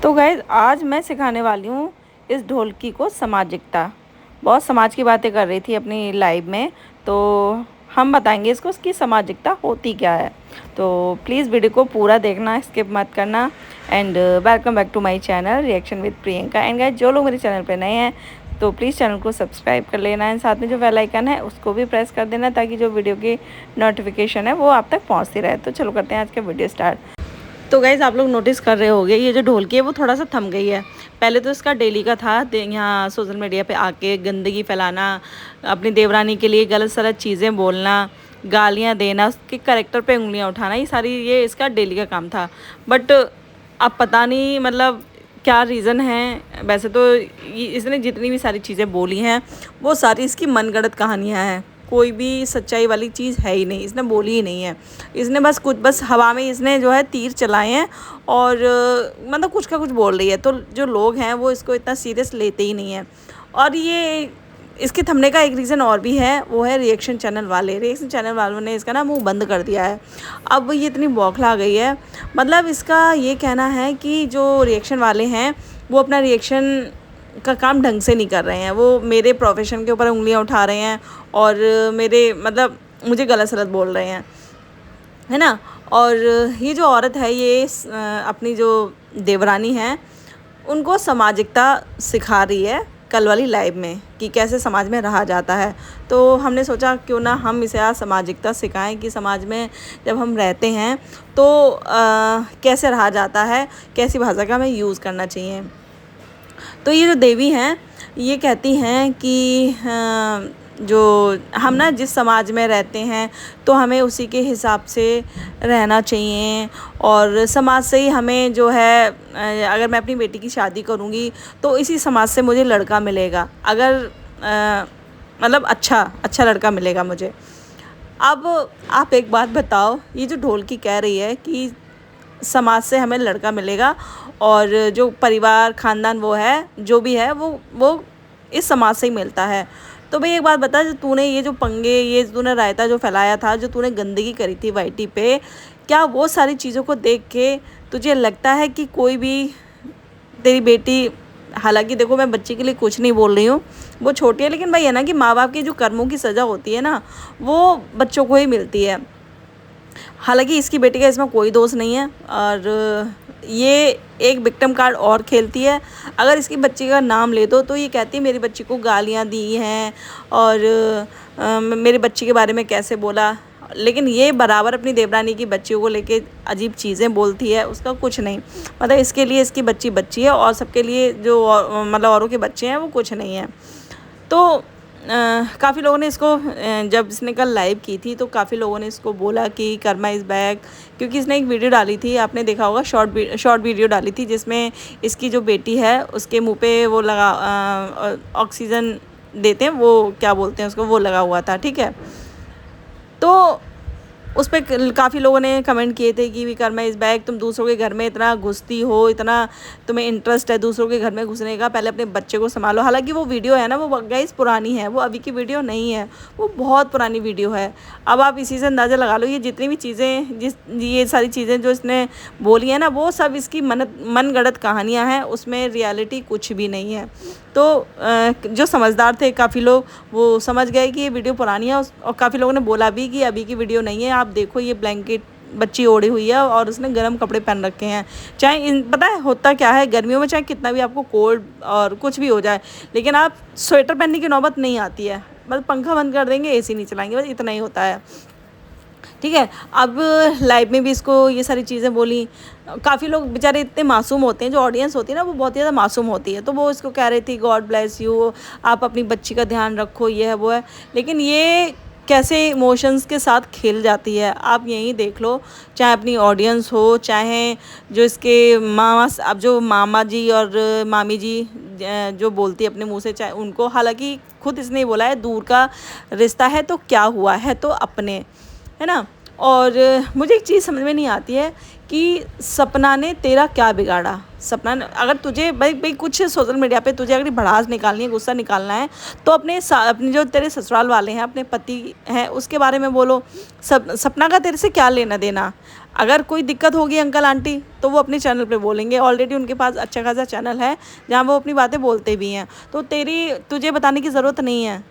तो गाइज़ आज मैं सिखाने वाली हूँ इस ढोलकी को सामाजिकता। बहुत समाज की बातें कर रही थी अपनी लाइव में, तो हम बताएंगे इसको इसकी सामाजिकता होती क्या है। तो प्लीज़ वीडियो को पूरा देखना, स्किप मत करना। And welcome back to my channel reaction with Priyanka. And guys जो लोग मेरे चैनल पे नए हैं तो प्लीज़ चैनल को सब्सक्राइब कर लेना एंड साथ में जो बेल आइकन है उसको भी प्रेस कर देना ताकि जो वीडियो की नोटिफिकेशन है वो आप तक पहुँचती रहे। तो चलो करते हैं आज का वीडियो स्टार्ट। तो गाइज़ आप लोग नोटिस कर रहे होंगे ये जो ढोलकी है वो थोड़ा सा थम गई है। पहले तो इसका डेली का था यहाँ सोशल मीडिया पे आके गंदगी फैलाना, अपनी देवरानी के लिए गलत सलत चीज़ें बोलना, गालियाँ देना, उसके करेक्टर पे उंगलियाँ उठाना, ये इसका डेली का काम था। बट अब पता नहीं मतलब क्या रीज़न है। वैसे तो इसने जितनी भी सारी चीज़ें बोली हैं वो सारी इसकी मनगढ़ंत कहानियाँ हैं। कोई भी सच्चाई वाली चीज़ है ही नहीं, इसने बोली ही नहीं है। इसने बस हवा में इसने जो है तीर चलाए हैं और मतलब कुछ का कुछ बोल रही है। तो जो लोग हैं वो इसको इतना सीरियस लेते ही नहीं हैं। और ये इसके थमने का एक रीज़न और भी है, वो है रिएक्शन चैनल वालों ने इसका ना मुंह बंद कर दिया है। अब ये इतनी बौखला गई है। मतलब इसका ये कहना है कि जो रिएक्शन वाले हैं वो अपना रिएक्शन का काम ढंग से नहीं कर रहे हैं, वो मेरे प्रोफेशन के ऊपर उंगलियां उठा रहे हैं और मेरे मतलब मुझे गलत सलत बोल रहे हैं, है ना। और ये जो औरत है ये अपनी जो देवरानी है उनको सामाजिकता सिखा रही है कल वाली लाइव में कि कैसे समाज में रहा जाता है। तो हमने सोचा क्यों ना हम इसे आज सामाजिकता सिखाएं कि समाज में जब हम रहते हैं तो कैसे रहा जाता है, कैसी भाषा का हमें यूज़ करना चाहिए। तो ये जो देवी हैं ये कहती हैं कि जो हम ना जिस समाज में रहते हैं तो हमें उसी के हिसाब से रहना चाहिए और समाज से ही हमें जो है अगर मैं अपनी बेटी की शादी करूँगी तो इसी समाज से मुझे लड़का मिलेगा, अगर मतलब अच्छा लड़का मिलेगा मुझे। अब आप एक बात बताओ, ये जो ढोलकी कह रही है कि समाज से हमें लड़का मिलेगा और जो परिवार ख़ानदान वो है जो भी है वो इस समाज से ही मिलता है। तो भाई एक बात बता, जो तूने ये जो पंगे ये तूने रायता जो फैलाया था, जो तूने गंदगी करी थी वाईटी पे, क्या वो सारी चीज़ों को देख के तुझे लगता है कि कोई भी तेरी बेटी, हालांकि देखो मैं बच्चे के लिए कुछ नहीं बोल रही हूँ, वो छोटी है, लेकिन भाई है ना कि माँ बाप के जो कर्मों की सज़ा होती है ना वो बच्चों को ही मिलती है। हालांकि इसकी बेटी का इसमें कोई दोष नहीं है और ये एक विक्टिम कार्ड और खेलती है। अगर इसकी बच्ची का नाम ले दो तो ये कहती है मेरी बच्ची को गालियाँ दी हैं और मेरी बच्ची के बारे में कैसे बोला, लेकिन ये बराबर अपनी देवरानी की बच्चियों को लेके अजीब चीज़ें बोलती है। उसका कुछ नहीं, मतलब इसके लिए इसकी बच्ची है और सबके लिए जो मतलब औरों के बच्चे हैं वो कुछ नहीं है। तो काफ़ी लोगों ने इसको जब इसने कल लाइव की थी तो काफ़ी लोगों ने इसको बोला कि कर्मा इज़ बैक, क्योंकि इसने एक वीडियो डाली थी, आपने देखा होगा, शॉर्ट वीडियो डाली थी जिसमें इसकी जो बेटी है उसके मुंह पे वो लगा ऑक्सीजन देते हैं, वो क्या बोलते हैं उसको, वो लगा हुआ था, ठीक है। तो उस पर काफ़ी लोगों ने कमेंट किए थे कि विकर्मा इज़ बैक, तुम दूसरों के घर में इतना घुसती हो, इतना तुम्हें इंटरेस्ट है दूसरों के घर में घुसने का, पहले अपने बच्चे को संभालो। हालांकि वो वीडियो है ना वो गाइस पुरानी है, वो अभी की वीडियो नहीं है, वो बहुत पुरानी वीडियो है। अब आप इसी से अंदाज़ा लगा लो ये जितनी भी चीज़ें ये सारी चीज़ें जो इसने बोली है ना वो सब इसकी मनगढ़ंत कहानियाँ हैं, उसमें रियलिटी कुछ भी नहीं है। तो जो समझदार थे काफ़ी लोग वो समझ गए कि ये वीडियो पुरानी है और काफ़ी लोगों ने बोला भी कि अभी की वीडियो नहीं है, आप देखो ये ब्लैंकेट बच्ची ओढ़ी हुई है और उसने गर्म कपड़े पहन रखे हैं। चाहे पता है होता क्या है, गर्मियों में चाहे कितना भी आपको कोल्ड और कुछ भी हो जाए लेकिन आप स्वेटर पहनने की नौबत नहीं आती है, बस पंखा बंद कर देंगे, एसी नहीं चलाएंगे, बस इतना ही होता है, ठीक है। अब लाइव में भी इसको ये सारी चीज़ें बोली। काफ़ी लोग बेचारे इतने मासूम होते हैं, जो ऑडियंस होती है ना वो बहुत ज़्यादा मासूम होती है, तो वो इसको कह रही थी गॉड ब्लेस यू, आप अपनी बच्ची का ध्यान रखो, ये है वो है। लेकिन ये कैसे इमोशंस के साथ खेल जाती है आप यहीं देख लो, चाहे अपनी ऑडियंस हो, चाहे जो इसके मामा, अब जो मामा जी और मामी जी जो बोलती है अपने मुंह से, चाहे उनको, हालांकि खुद इसने बोला है दूर का रिश्ता है तो क्या हुआ है तो अपने, है ना। और मुझे एक चीज़ समझ में नहीं आती है कि सपना ने तेरा क्या बिगाड़ा। सपना ने अगर तुझे भाई भाई कुछ सोशल मीडिया पे तुझे अगर भड़ास निकालनी है, गुस्सा निकालना है, तो अपने जो तेरे ससुराल वाले हैं, अपने पति हैं, उसके बारे में बोलो। सपना का तेरे से क्या लेना देना। अगर कोई दिक्कत होगी अंकल आंटी तो वो अपने चैनल पे बोलेंगे, ऑलरेडी उनके पास अच्छा खासा चैनल है जहाँ वो अपनी बातें बोलते भी हैं, तो तुझे बताने की ज़रूरत नहीं है।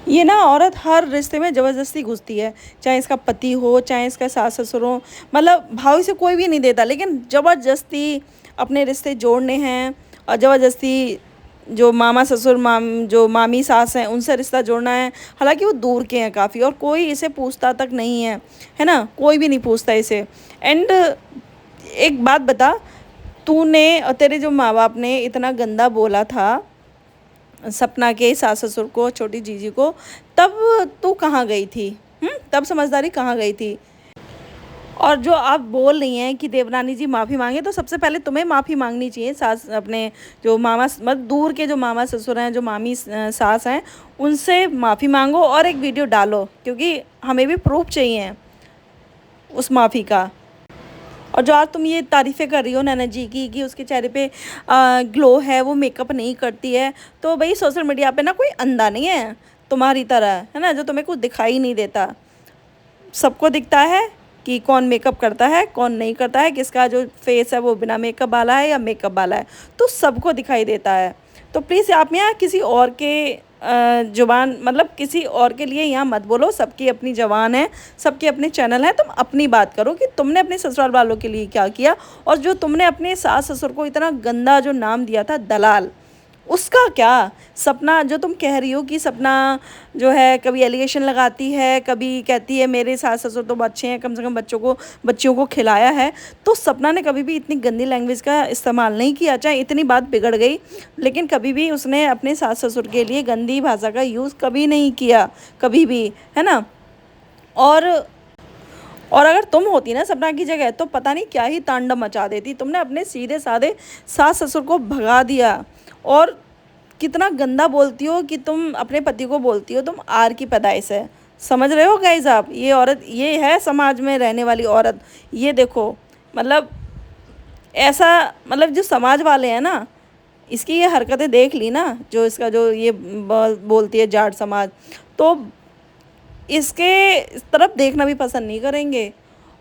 ये ना औरत हर रिश्ते में ज़बरदस्ती घुसती है, चाहे इसका पति हो, चाहे इसका सास ससुर हो, मतलब भाव से कोई भी नहीं देता, लेकिन ज़बरदस्ती अपने रिश्ते जोड़ने हैं और ज़बरदस्ती जो मामा ससुर जो मामी सास हैं उनसे रिश्ता जोड़ना है। हालांकि वो दूर के हैं काफ़ी और कोई इसे पूछता तक नहीं है ना, कोई भी नहीं पूछता इसे। एंड एक बात बता, तूने और तेरे जो माँ बाप ने इतना गंदा बोला था सपना के सास ससुर को, छोटी जीजी को, तब तू कहाँ गई थी? तब समझदारी कहाँ गई थी? और जो आप बोल रही हैं कि देवरानी जी माफ़ी मांगे, तो सबसे पहले तुम्हें माफ़ी मांगनी चाहिए। सास अपने जो मामा मतलब दूर के जो मामा ससुर हैं, जो मामी सास हैं, उनसे माफ़ी मांगो और एक वीडियो डालो, क्योंकि हमें भी प्रूफ चाहिए उस माफ़ी का। और जो आज तुम ये तारीफ़ें कर रही हो नैना जी की कि उसके चेहरे पे ग्लो है, वो मेकअप नहीं करती है, तो भाई सोशल मीडिया पे ना कोई अंधा नहीं है तुम्हारी तरह, है ना, जो तुम्हें कुछ दिखाई नहीं देता। सबको दिखता है कि कौन मेकअप करता है, कौन नहीं करता है, किसका जो फेस है वो बिना मेकअप वाला है या मेकअप वाला है, तो सबको दिखाई देता है। तो प्लीज़ आप यहाँ किसी और के ज़ुबान मतलब किसी और के लिए यहाँ मत बोलो। सबकी अपनी ज़बान है, सबके अपने चैनल है। तुम अपनी बात करो कि तुमने अपने ससुराल वालों के लिए क्या किया, और जो तुमने अपने सास ससुर को इतना गंदा जो नाम दिया था दलाल, उसका क्या। सपना जो तुम कह रही हो कि सपना जो है कभी एलिगेशन लगाती है, कभी कहती है मेरे सास ससुर तो अच्छे हैं, कम से कम बच्चियों को खिलाया है, तो सपना ने कभी भी इतनी गंदी लैंग्वेज का इस्तेमाल नहीं किया। चाहे इतनी बात बिगड़ गई, लेकिन कभी भी उसने अपने सास ससुर के लिए गंदी भाषा का यूज़ कभी नहीं किया, कभी भी, है ना। और और अगर तुम होती ना सपना की जगह, तो पता नहीं क्या ही तांडव मचा देती। तुमने अपने सीधे साधे सास ससुर को भगा दिया, और कितना गंदा बोलती हो कि तुम अपने पति को बोलती हो तुम आर की पैदाइश है। समझ रहे हो गाइस आप? ये औरत, ये है समाज में रहने वाली औरत। ये देखो, मतलब ऐसा, मतलब जो समाज वाले हैं ना, इसकी ये हरकतें देख ली ना, जो इसका जो ये बोलती है जाट समाज, तो इसके इस तरफ देखना भी पसंद नहीं करेंगे।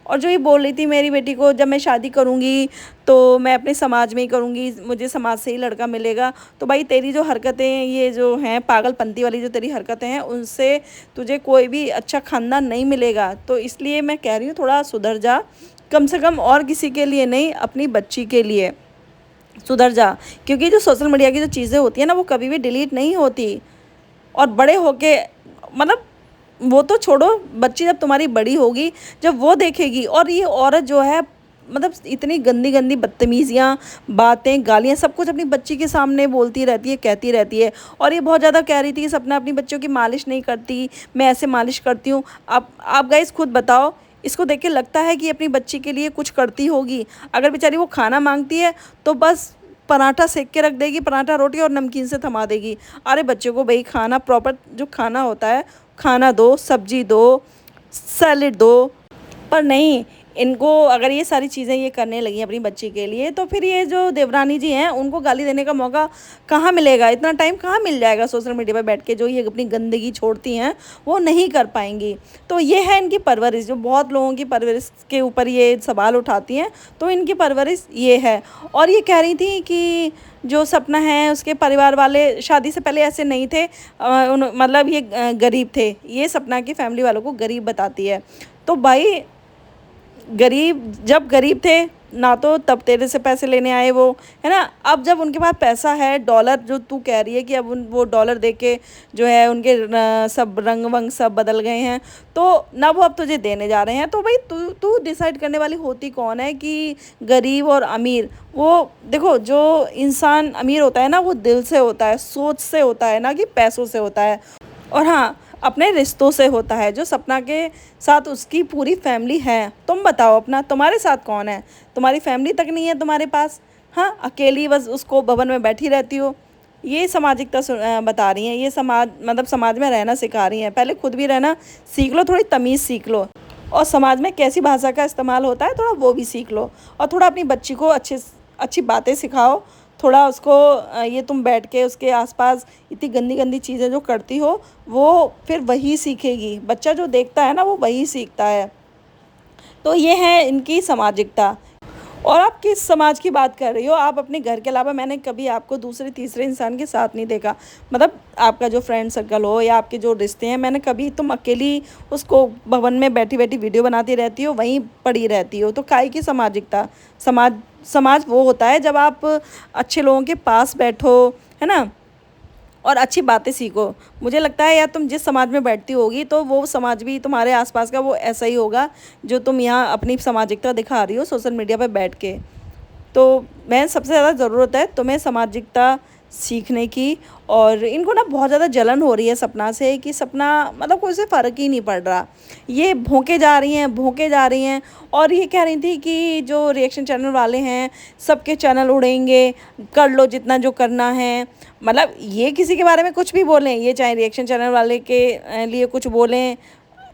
और जो ये बोल रही थी मेरी बेटी को जब मैं शादी करूँगी तो मैं अपने समाज में ही करूँगी, मुझे समाज से ही लड़का मिलेगा, तो भाई तेरी जो हरकतें ये जो हैं पागलपंती वाली जो तेरी हरकतें हैं, उनसे तुझे कोई भी अच्छा खानदान नहीं मिलेगा। तो इसलिए मैं कह रही हूँ थोड़ा सुधर जा, कम से कम और किसी के लिए नहीं, अपनी बच्ची के लिए सुधर जा। क्योंकि जो सोशल मीडिया की जो चीज़ें होती हैं ना, वो कभी भी डिलीट नहीं होती। और बड़े होके, मतलब वो तो छोड़ो, बच्ची जब तुम्हारी बड़ी होगी, जब वो देखेगी, और ये औरत जो है मतलब इतनी गंदी गंदी बदतमीज़ियाँ, बातें, गालियाँ, सब कुछ अपनी बच्ची के सामने बोलती रहती है, कहती रहती है। और ये बहुत ज़्यादा कह रही थी कि सपना अपनी बच्चों की मालिश नहीं करती, मैं ऐसे मालिश करती हूँ। आप गाइस खुद बताओ, इसको देख के लगता है कि अपनी बच्ची के लिए कुछ करती होगी? अगर बेचारी वो खाना मांगती है तो बस पराठा सेक के रख देगी, पराठा रोटी और नमकीन से थमा देगी। अरे बच्चों को भाई खाना, प्रॉपर जो खाना होता है, खाना दो, सब्जी दो, सैलेड दो। पर नहीं, इनको अगर ये सारी चीज़ें ये करने लगी अपनी बच्ची के लिए, तो फिर ये जो देवरानी जी हैं उनको गाली देने का मौका कहाँ मिलेगा? इतना टाइम कहाँ मिल जाएगा सोशल मीडिया पर बैठ के? जो ये अपनी गंदगी छोड़ती हैं वो नहीं कर पाएंगी। तो ये है इनकी परवरिश। जो बहुत लोगों की परवरिश के ऊपर ये सवाल उठाती हैं, तो इनकी परवरिश ये है। और ये कह रही थी कि जो सपना है उसके परिवार वाले शादी से पहले ऐसे नहीं थे, मतलब ये गरीब थे। ये सपना की फैमिली वालों को गरीब बताती है। तो भाई गरीब जब गरीब थे ना, तो तब तेरे से पैसे लेने आए वो, है ना। अब जब उनके पास पैसा है, डॉलर जो तू कह रही है कि अब वो डॉलर दे के जो है उनके सब रंग वंग सब बदल गए हैं, तो ना वो अब तुझे देने जा रहे हैं। तो भाई तू तू डिसाइड करने वाली होती कौन है कि गरीब और अमीर? वो देखो, जो इंसान अमीर होता है ना, वो दिल से होता है, सोच से होता है, ना कि पैसों से होता है। और हाँ, अपने रिश्तों से होता है। जो सपना के साथ उसकी पूरी फैमिली है। तुम बताओ अपना, तुम्हारे साथ कौन है? तुम्हारी फैमिली तक नहीं है तुम्हारे पास। हाँ, अकेली बस उसको भवन में बैठी रहती हो। ये सामाजिकता बता रही हैं, ये समाज मतलब समाज में रहना सिखा रही हैं। पहले खुद भी रहना सीख लो, थोड़ी तमीज़ सीख लो। और समाज में कैसी भाषा का इस्तेमाल होता है थोड़ा वो भी सीख लो। और थोड़ा अपनी बच्ची को अच्छी बातें सिखाओ। थोड़ा उसको ये तुम बैठ के उसके आसपास इतनी गंदी गंदी चीज़ें जो करती हो वो फिर वही सीखेगी। बच्चा जो देखता है ना वो वही सीखता है। तो ये है इनकी सामाजिकता। और आप किस समाज की बात कर रही हो? आप अपने घर के अलावा मैंने कभी आपको दूसरे तीसरे इंसान के साथ नहीं देखा। मतलब आपका जो फ्रेंड सर्कल हो या आपके जो रिश्ते हैं, मैंने कभी तुम अकेली उसको भवन में बैठी बैठी वीडियो बनाती रहती हो, वहीं पड़ी रहती हो। तो काहे की सामाजिकता? समाज समाज वो होता है जब आप अच्छे लोगों के पास बैठो, है ना, और अच्छी बातें सीखो। मुझे लगता है यार तुम जिस समाज में बैठती होगी तो वो समाज भी तुम्हारे आसपास का वो ऐसा ही होगा जो तुम यहाँ अपनी सामाजिकता दिखा रही हो सोशल मीडिया पर बैठ के। तो मैं सबसे ज़्यादा ज़रूरत है तुम्हें सामाजिकता सीखने की। और इनको ना बहुत ज़्यादा जलन हो रही है सपना से कि सपना मतलब कोई से फ़र्क ही नहीं पड़ रहा। ये भौंके जा रही हैं, भौंके जा रही हैं। और ये कह रही थी कि जो रिएक्शन चैनल वाले हैं सबके चैनल उड़ेंगे, कर लो जितना जो करना है। मतलब ये किसी के बारे में कुछ भी बोलें, ये चाहे रिएक्शन चैनल वाले के लिए कुछ बोलें,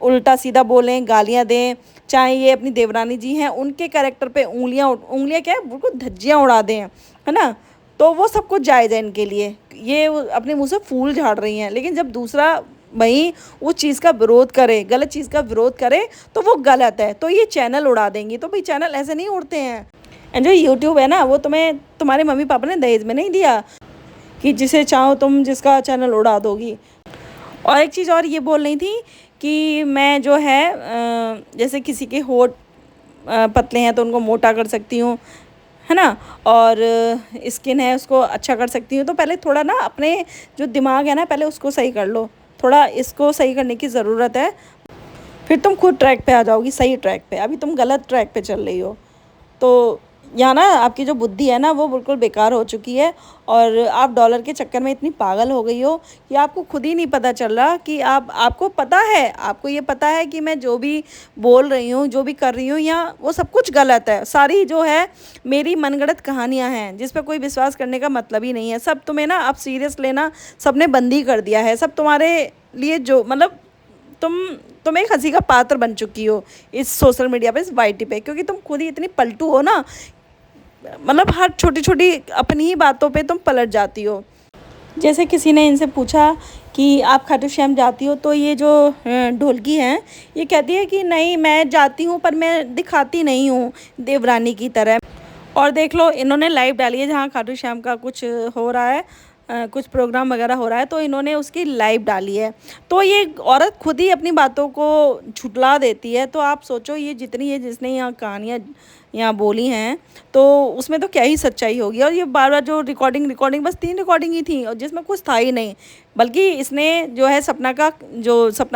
उल्टा सीधा बोलें, गालियाँ दें, चाहे ये अपनी देवरानी जी हैं उनके कैरेक्टर पे उंगलियाँ क्या है बिल्कुल धज्जियाँ उड़ा दें, है ना, तो वो सब कुछ जायज़ है इनके लिए। ये अपने मुँह से फूल झाड़ रही हैं। लेकिन जब दूसरा वहीं उस चीज़ का विरोध करे, गलत चीज़ का विरोध करे तो वो गलत है, तो ये चैनल उड़ा देंगी। तो भाई चैनल ऐसे नहीं उड़ते हैं। एंड जो यूट्यूब है ना वो तुम्हें तुम्हारे मम्मी पापा ने दहेज में नहीं दिया कि जिसे चाहो तुम जिसका चैनल उड़ा दोगी। और एक चीज़ और ये बोल रही थी कि मैं जो है जैसे किसी के होठ पतले हैं तो उनको मोटा कर सकती हूँ, है ना, और स्किन है उसको अच्छा कर सकती हूँ। तो पहले थोड़ा ना अपने जो दिमाग है ना पहले उसको सही कर लो। थोड़ा इसको सही करने की ज़रूरत है, फिर तुम खुद ट्रैक पे आ जाओगी, सही ट्रैक पे। अभी तुम गलत ट्रैक पे चल रही हो। तो यहाँ ना आपकी जो बुद्धि है ना वो बिल्कुल बेकार हो चुकी है। और आप डॉलर के चक्कर में इतनी पागल हो गई हो कि आपको खुद ही नहीं पता चल रहा कि आपको पता है, आपको ये पता है कि मैं जो भी बोल रही हूँ, जो भी कर रही हूँ यहाँ वो सब कुछ गलत है। सारी जो है मेरी मनगढ़ंत कहानियाँ हैं जिस पर कोई विश्वास करने का मतलब ही नहीं है। सब तुम्हें ना अब सीरियस लेना सबने बंद ही कर दिया है। सब तुम्हारे लिए जो मतलब तुम एक हंसी का पात्र बन चुकी हो इस सोशल मीडिया पे, इस वाईटी पे, क्योंकि तुम खुद ही इतनी पलटू हो ना। मतलब हर छोटी छोटी अपनी ही बातों पे तुम पलट जाती हो। जैसे किसी ने इनसे पूछा कि आप खाटू श्याम जाती हो तो ये जो ढोलकी हैं ये कहती है कि नहीं मैं जाती हूँ पर मैं दिखाती नहीं हूँ देवरानी की तरह। और देख लो इन्होंने लाइव डाली है जहाँ खाटू श्याम का कुछ हो रहा है, कुछ प्रोग्राम वगैरह हो रहा है तो इन्होंने उसकी लाइव डाली है। तो ये औरत खुद ही अपनी बातों को झुठला देती है। तो आप सोचो ये जिसने यहाँ कहानियाँ यहाँ बोली हैं तो उसमें तो क्या ही सच्चाई होगी। और ये बार बार जो रिकॉर्डिंग बस 3 रिकॉर्डिंग ही थी और जिसमें कुछ था ही नहीं। बल्कि इसने जो है सपना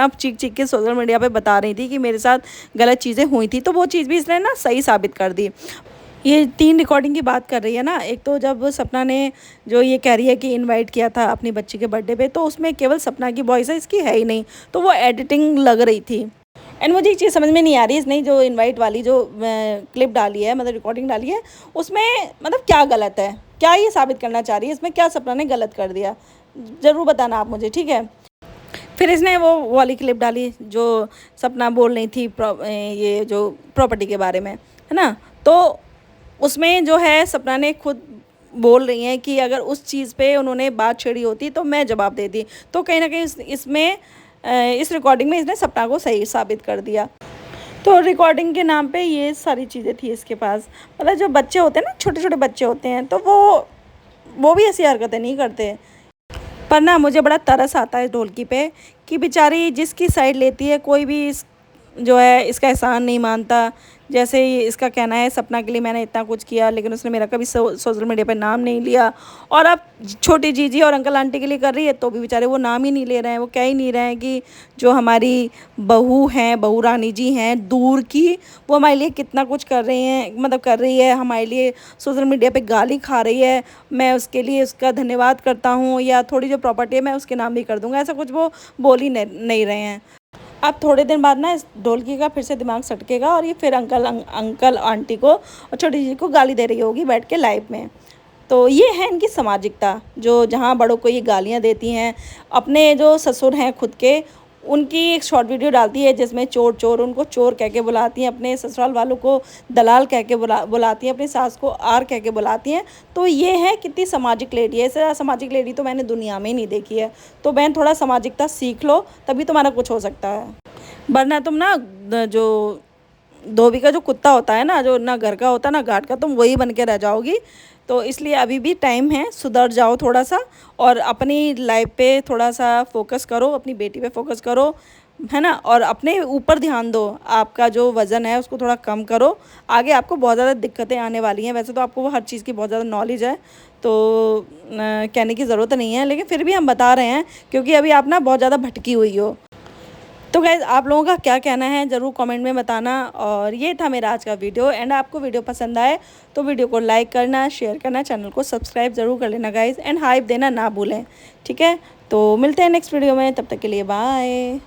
चीख चीख के सोशल मीडिया पे बता रही थी कि मेरे साथ गलत चीज़ें हुई थी, तो वो चीज़ भी इसने ना सही साबित कर दी। ये 3 रिकॉर्डिंग की बात कर रही है ना। एक तो जब सपना ने जो ये कह रही है कि इनवाइट किया था अपनी बच्ची के बर्थडे पे, तो उसमें केवल सपना की वॉइस है, इसकी है ही नहीं, तो वो एडिटिंग लग रही थी। एंड मुझे एक चीज़ समझ में नहीं आ रही, इसने जो इनवाइट वाली जो क्लिप डाली है, मतलब रिकॉर्डिंग डाली है, उसमें मतलब क्या गलत है, क्या ये साबित करना चाह रही है, इसमें क्या सपना ने गलत कर दिया, ज़रूर बताना आप मुझे, ठीक है। फिर इसने वो वाली क्लिप डाली जो सपना बोल रही थी ये जो प्रॉपर्टी के बारे में, है ना। तो उसमें जो है सपना ने खुद बोल रही हैं कि अगर उस चीज़ पे उन्होंने बात छेड़ी होती तो मैं जवाब देती। तो कहीं ना कहीं इसमें इस रिकॉर्डिंग में इसने सपना को सही साबित कर दिया। तो रिकॉर्डिंग के नाम पे ये सारी चीज़ें थी इसके पास। मतलब जो बच्चे होते हैं ना, छोटे छोटे बच्चे होते हैं, तो वो भी ऐसी हरकतें नहीं करते। पर ना मुझे बड़ा तरस आता है इस ढोलकी पे कि बेचारी जिसकी साइड लेती है कोई भी जो है इसका एहसान नहीं मानता। जैसे इसका कहना है सपना के लिए मैंने इतना कुछ किया लेकिन उसने मेरा कभी सोशल मीडिया पे नाम नहीं लिया। और अब छोटी जीजी और अंकल आंटी के लिए कर रही है तो भी बेचारे वो नाम ही नहीं ले रहे हैं। वो कह ही नहीं रहे हैं कि जो हमारी बहू हैं, बहू रानी जी हैं दूर की, वो हमारे लिए कितना कुछ कर रही हैं, मतलब कर रही है हमारे लिए। सोशल मीडिया पे गाली खा रही है, मैं उसके लिए उसका धन्यवाद करता हूँ, या थोड़ी जो प्रॉपर्टी है मैं उसके नाम भी कर दूँगा, ऐसा कुछ वो बोल ही नहीं रहे हैं। अब थोड़े दिन बाद ना इस ढोलकी का फिर से दिमाग सटकेगा और ये फिर अंकल आंटी को और छोटी जी को गाली दे रही होगी बैठ के लाइव में। तो ये है इनकी सामाजिकता, जो जहाँ बड़ों को ये गालियाँ देती हैं, अपने जो ससुर हैं खुद के उनकी एक शॉर्ट वीडियो डालती है जिसमें चोर चोर उनको चोर कह के बुलाती हैं, अपने ससुराल वालों को दलाल कह के बुलाती हैं, अपनी सास को आर कह के बुलाती हैं। तो ये है कितनी सामाजिक लेडी है, ऐसे सामाजिक लेडी तो मैंने दुनिया में ही नहीं देखी है। तो बहन थोड़ा सामाजिकता सीख लो, तभी तुम्हारा कुछ हो सकता है, वरना तुम ना जो धोबी का जो कुत्ता होता है ना, जो ना घर का होता ना घाट का, तुम वही बन के रह जाओगी। तो इसलिए अभी भी टाइम है, सुधर जाओ थोड़ा सा और अपनी लाइफ पे थोड़ा सा फोकस करो, अपनी बेटी पे फोकस करो, है ना। और अपने ऊपर ध्यान दो, आपका जो वज़न है उसको थोड़ा कम करो। आगे आपको बहुत ज़्यादा दिक्कतें आने वाली हैं, वैसे तो आपको वो हर चीज़ की बहुत ज़्यादा नॉलेज है, तो कहने की ज़रूरत नहीं है, लेकिन फिर भी हम बता रहे हैं क्योंकि अभी आप ना बहुत ज़्यादा भटकी हुई हो। तो गाइज़ आप लोगों का क्या कहना है ज़रूर कमेंट में बताना। और ये था मेरा आज का वीडियो, एंड आपको वीडियो पसंद आए तो वीडियो को लाइक करना, शेयर करना, चैनल को सब्सक्राइब ज़रूर कर लेना गाइज़, एंड हाइप देना ना भूलें, ठीक है। तो मिलते हैं नेक्स्ट वीडियो में, तब तक के लिए बाय।